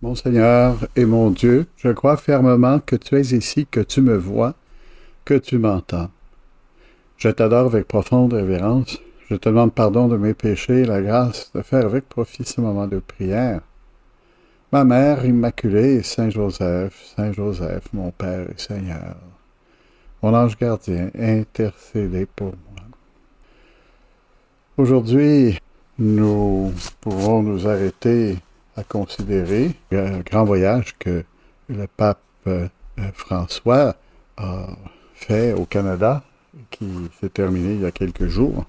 Mon Seigneur et mon Dieu, je crois fermement que tu es ici, que tu me vois, que tu m'entends. Je t'adore avec profonde révérence. Je te demande pardon de mes péchés et la grâce de faire avec profit ce moment de prière. Ma Mère Immaculée et Saint Joseph, mon Père et Seigneur, mon ange gardien, intercédez pour moi. Aujourd'hui, nous pouvons nous arrêter à considérer le grand voyage que le pape François a fait au Canada, qui s'est terminé il y a quelques jours.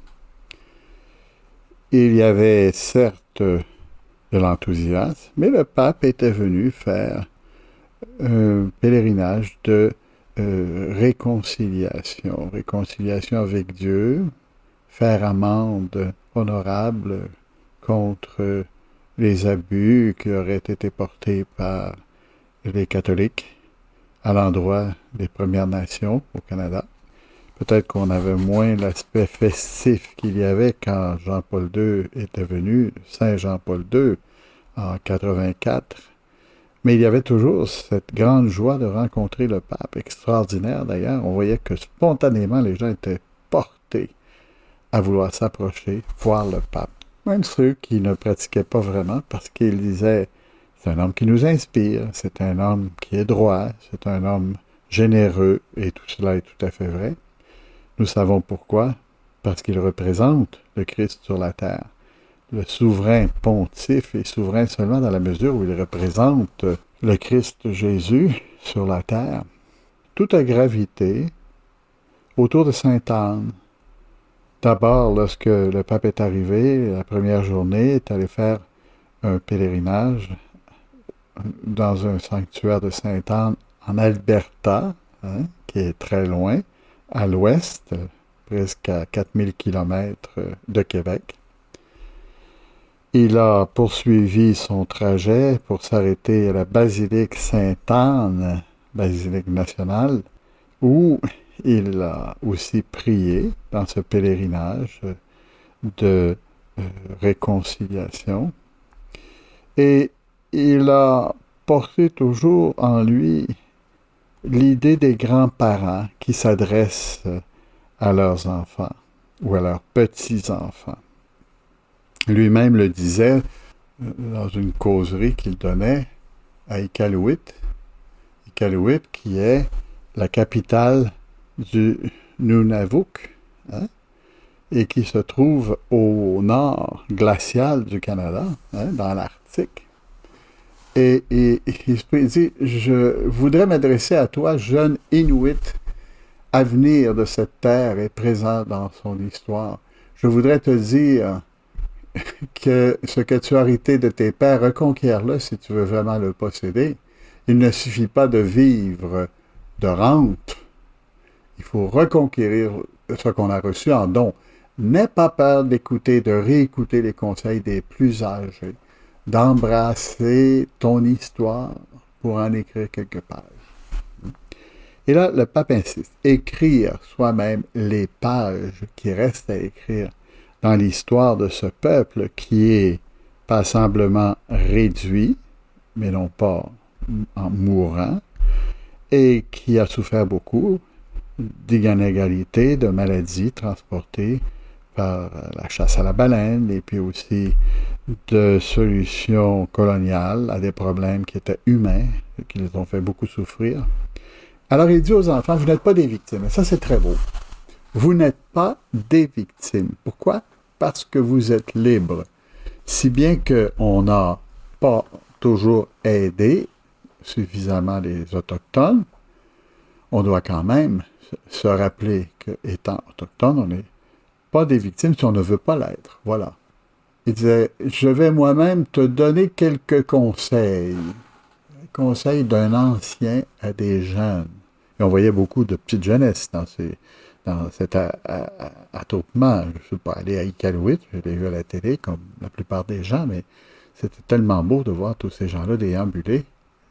Il y avait certes de l'enthousiasme, mais le pape était venu faire un pèlerinage de réconciliation avec Dieu, faire amende honorable contre les abus qui auraient été portés par les catholiques à l'endroit des Premières Nations au Canada. Peut-être qu'on avait moins l'aspect festif qu'il y avait quand Jean-Paul II était venu, Saint Jean-Paul II, en 84. Mais il y avait toujours cette grande joie de rencontrer le pape, extraordinaire d'ailleurs. On voyait que spontanément les gens étaient portés à vouloir s'approcher, voir le pape. Même ceux qui ne pratiquaient pas vraiment, parce qu'ils disaient, c'est un homme qui nous inspire, c'est un homme qui est droit, c'est un homme généreux, et tout cela est tout à fait vrai. Nous savons pourquoi, parce qu'il représente le Christ sur la terre. Le souverain pontife est souverain seulement dans la mesure où il représente le Christ Jésus sur la terre. Tout a gravité autour de Sainte Anne. D'abord, lorsque le pape est arrivé, la première journée, est allé faire un pèlerinage dans un sanctuaire de Sainte Anne en Alberta, qui est très loin, à l'ouest, presque à 4000 kilomètres de Québec. Il a poursuivi son trajet pour s'arrêter à la basilique Sainte-Anne, basilique nationale, où il a aussi prié dans ce pèlerinage de réconciliation. Et il a porté toujours en lui l'idée des grands-parents qui s'adressent à leurs enfants ou à leurs petits-enfants. Lui-même le disait dans une causerie qu'il donnait à Iqaluit, Iqaluit qui est la capitale du Nunavuk, et qui se trouve au nord glacial du Canada, dans l'Arctique. Et il dit, je voudrais m'adresser à toi, jeune Inuit, avenir de cette terre et présent dans son histoire. Je voudrais te dire que ce que tu as hérité de tes pères, reconquiers-le si tu veux vraiment le posséder. Il ne suffit pas de vivre de rente. Il faut reconquérir ce qu'on a reçu en don. N'aie pas peur d'écouter, de réécouter les conseils des plus âgés, d'embrasser ton histoire pour en écrire quelques pages. Et là, le pape insiste, écrire soi-même les pages qui restent à écrire dans l'histoire de ce peuple qui est passablement réduit, mais non pas en mourant, et qui a souffert beaucoup d'inégalités, de maladies transportées par la chasse à la baleine, et puis aussi de solutions coloniales à des problèmes qui étaient humains, qui les ont fait beaucoup souffrir. Alors il dit aux enfants, vous n'êtes pas des victimes. Et ça, c'est très beau. Vous n'êtes pas des victimes. Pourquoi? Parce que vous êtes libres. Si bien qu'on n'a pas toujours aidé suffisamment les Autochtones, on doit quand même se rappeler qu'étant Autochtone, on n'est pas des victimes si on ne veut pas l'être. Voilà. Il disait, je vais moi-même te donner quelques conseils. Conseils d'un ancien à des jeunes. Et on voyait beaucoup de petites jeunesses dans cet attroupement. Je ne suis pas allé à Iqaluit, je l'ai vu à la télé, comme la plupart des gens, mais c'était tellement beau de voir tous ces gens-là déambuler,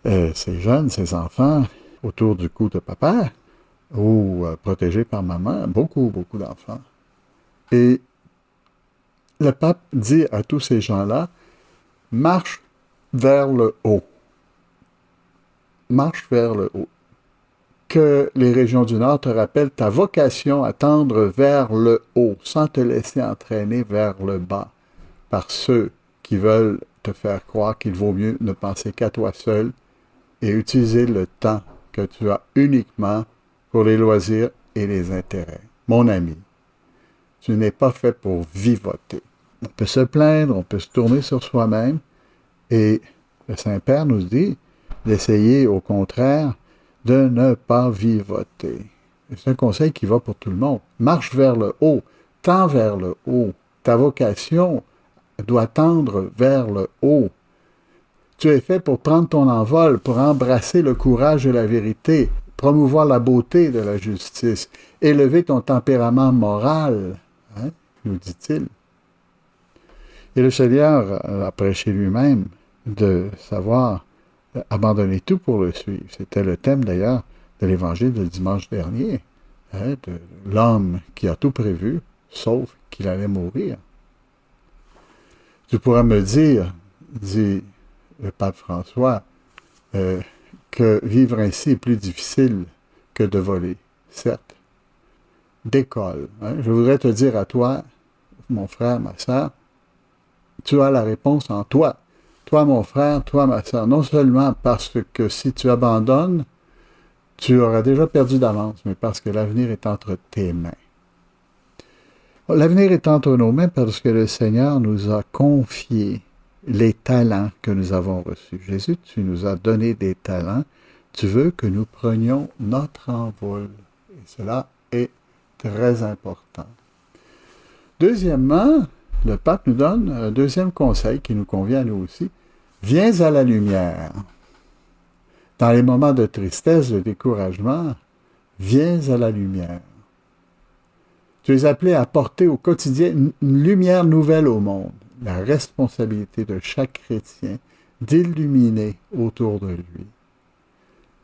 ces jeunes, ces enfants, autour du cou de papa, ou protégés par maman, beaucoup, beaucoup d'enfants. Et le pape dit à tous ces gens-là, marche vers le haut. marche vers le haut. Que les régions du Nord te rappellent ta vocation à tendre vers le haut, sans te laisser entraîner vers le bas par ceux qui veulent te faire croire qu'il vaut mieux ne penser qu'à toi seul et utiliser le temps que tu as uniquement pour les loisirs et les intérêts. Mon ami, tu n'es pas fait pour vivoter. On peut se plaindre, on peut se tourner sur soi-même, et le Saint-Père nous dit d'essayer au contraire de ne pas vivoter. C'est un conseil qui va pour tout le monde. Marche vers le haut, tends vers le haut. Ta vocation doit tendre vers le haut. Tu es fait pour prendre ton envol, pour embrasser le courage de la vérité, promouvoir la beauté de la justice, élever ton tempérament moral, hein, nous dit-il. Et le Seigneur a prêché lui-même de savoir abandonner tout pour le suivre. C'était le thème d'ailleurs de l'évangile de dimanche dernier, hein, de l'homme qui a tout prévu, sauf qu'il allait mourir. Tu pourras me dire, dit le pape François, que vivre ainsi est plus difficile que de voler. Certes, d'école. Hein? Je voudrais te dire à toi, mon frère, ma sœur, tu as la réponse en toi. Toi, mon frère, toi, ma sœur, non seulement parce que si tu abandonnes, tu auras déjà perdu d'avance, mais parce que l'avenir est entre tes mains. L'avenir est entre nos mains parce que le Seigneur nous a confié les talents que nous avons reçus. Jésus, tu nous as donné des talents. Tu veux que nous prenions notre envol. Et cela est très important. Deuxièmement, le pape nous donne un deuxième conseil qui nous convient à nous aussi. Viens à la lumière. Dans les moments de tristesse, de découragement, viens à la lumière. Tu es appelé à apporter au quotidien une lumière nouvelle au monde. La responsabilité de chaque chrétien d'illuminer autour de lui.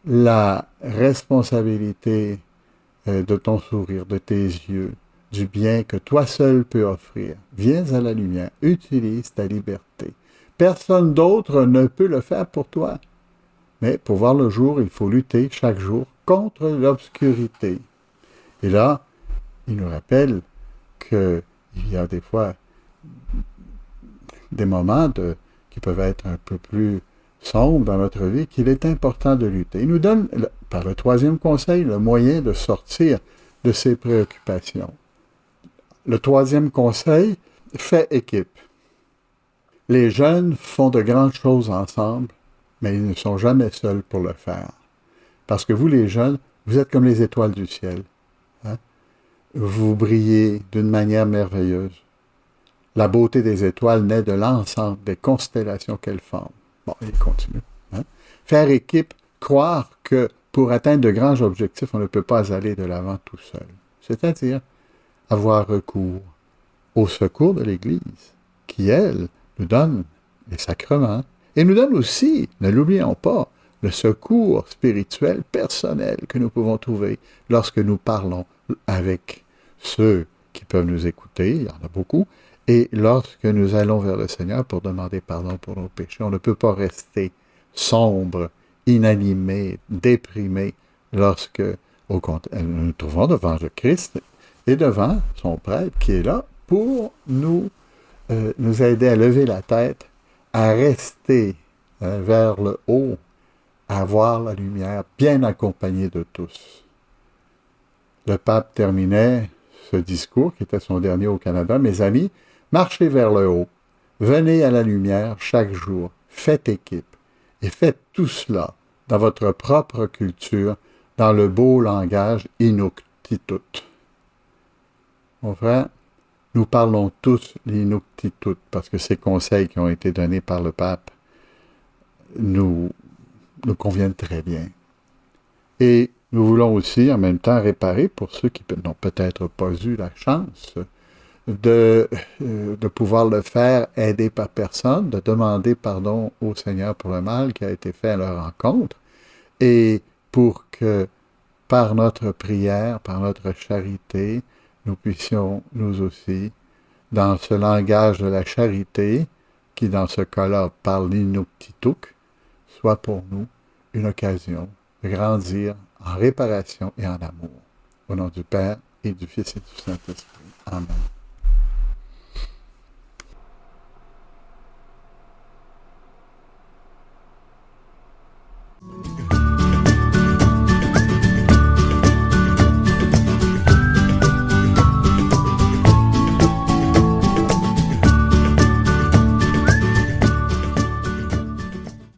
La responsabilité de ton sourire, de tes yeux, du bien que toi seul peux offrir. Viens à la lumière, utilise ta liberté. Personne d'autre ne peut le faire pour toi. Mais pour voir le jour, il faut lutter chaque jour contre l'obscurité. Et là, il nous rappelle qu'il y a des fois des moments qui peuvent être un peu plus sombres dans notre vie, qu'il est important de lutter. Il nous donne, par le troisième conseil, le moyen de sortir de ses préoccupations. Le troisième conseil, fais équipe. Les jeunes font de grandes choses ensemble, mais ils ne sont jamais seuls pour le faire. Parce que vous, les jeunes, vous êtes comme les étoiles du ciel. Hein? Vous brillez d'une manière merveilleuse. La beauté des étoiles naît de l'ensemble des constellations qu'elles forment. Bon, il continue. Hein? Faire équipe, croire que pour atteindre de grands objectifs, on ne peut pas aller de l'avant tout seul. C'est-à-dire avoir recours au secours de l'Église, qui, elle, nous donne les sacrements et nous donne aussi, ne l'oublions pas, le secours spirituel personnel que nous pouvons trouver lorsque nous parlons avec ceux qui peuvent nous écouter, il y en a beaucoup, et lorsque nous allons vers le Seigneur pour demander pardon pour nos péchés. On ne peut pas rester sombre, inanimé, déprimé lorsque, au contraire, nous nous trouvons devant le Christ et devant son prêtre qui est là pour nous aider à lever la tête, à rester vers le haut, à voir la lumière, bien accompagné de tous. Le pape terminait ce discours, qui était son dernier au Canada. Mes amis, marchez vers le haut, venez à la lumière chaque jour, faites équipe, et faites tout cela dans votre propre culture, dans le beau langage Inuktitut. Mon frère, nous parlons tous l'Inuktitut, parce que ces conseils qui ont été donnés par le pape nous conviennent très bien. Et nous voulons aussi en même temps réparer pour ceux qui n'ont peut-être pas eu la chance de pouvoir le faire, aider par personne, de demander pardon au Seigneur pour le mal qui a été fait à leur rencontre, et pour que par notre prière, par notre charité, nous puissions nous aussi, dans ce langage de la charité, qui dans ce cas-là parle l'Inuktitut, soit pour nous une occasion de grandir en réparation et en amour. Au nom du Père et du Fils et du Saint-Esprit. Amen.